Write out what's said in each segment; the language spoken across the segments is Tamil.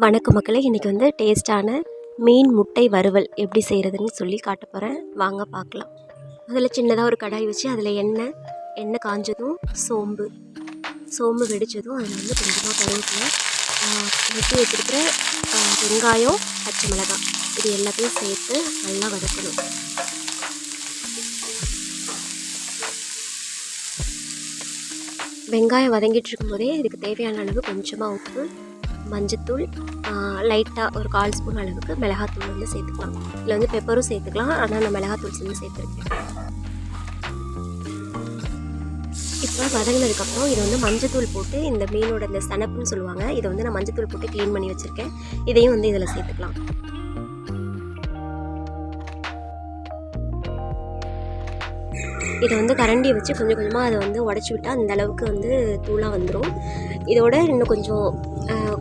வணக்கம் மக்களே, இன்றைக்கி வந்து டேஸ்ட்டான மீன் முட்டை வறுவல் எப்படி செய்கிறதுன்னு சொல்லி காட்ட போகிறேன். வாங்க பார்க்கலாம். அதில் சின்னதாக ஒரு கடாய் வச்சு அதில் எண்ணெய் காஞ்சதும் சோம்பு வெடித்ததும் அதில் வந்து கொஞ்சமாக கருவேப்பிலை, வெட்டி வச்சுருக்கிற வெங்காயம், பச்சை மிளகாய் இது எல்லாத்தையும் சேர்த்து நல்லா வதக்கணும். வெங்காயம் வதங்கிட்டு இருக்கும்போதே இதுக்கு தேவையான அளவு கொஞ்சமாக உப்பு, மஞ்சத்தூள், லைட்டாக ஒரு 1/4 ஸ்பூன் அளவுக்கு மிளகாத்தூள் வந்து சேர்த்துக்கலாம். இதில் வந்து பெப்பரும் சேர்த்துக்கலாம், ஆனால் நான் மிளகாத்தூள் சேர்ந்து சேர்த்துருக்கேன். இப்போ வதங்கினதுக்கப்புறம் இதை வந்து மஞ்சத்தூள் போட்டு, இந்த மீனோட இந்த சனப்புன்னு சொல்லுவாங்க, இதை வந்து நான் மஞ்சத்தூள் போட்டு க்ளீன் பண்ணி வச்சுருக்கேன். இதையும் வந்து இதில் சேர்த்துக்கலாம். இதை வந்து கரண்டியை வச்சு கொஞ்சம் கொஞ்சமாக அதை வந்து உடச்சி விட்டால் அந்த அளவுக்கு வந்து தூளாக வந்துடும். இதோட இன்னும் கொஞ்சம்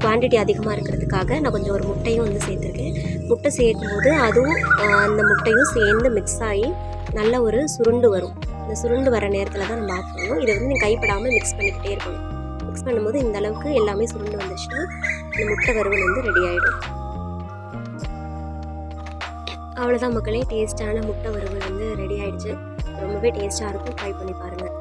குவான்டிட்டி அதிகமாக இருக்கிறதுக்காக நான் கொஞ்சம் ஒரு முட்டையும் வந்து சேர்த்துருக்கேன். முட்டை சேர்க்கும்போது அதுவும் அந்த முட்டையும் சேர்ந்து மிக்ஸ் ஆகி நல்ல ஒரு சுருண்டு வரும். இந்த சுருண்டு வர நேரத்தில் தான் நம்ம ஆஃப் பண்ணணும். இதை வந்து நீங்கள் கைப்படாமல் மிக்ஸ் பண்ணிக்கிட்டே இருக்கணும். மிக்ஸ் பண்ணும்போது இந்த அளவுக்கு எல்லாமே சுருண்டு வந்துச்சுன்னா இந்த முட்டை வறுவல் வந்து ரெடி ஆகிடும். அவ்வளோதான் மக்களே, டேஸ்ட்டான முட்டை வறுவல் வந்து ரெடி ஆகிடுச்சு. ரொம்பவே டேஸ்ட்டாக இருக்கும். ட்ரை பண்ணி பாருங்கள்.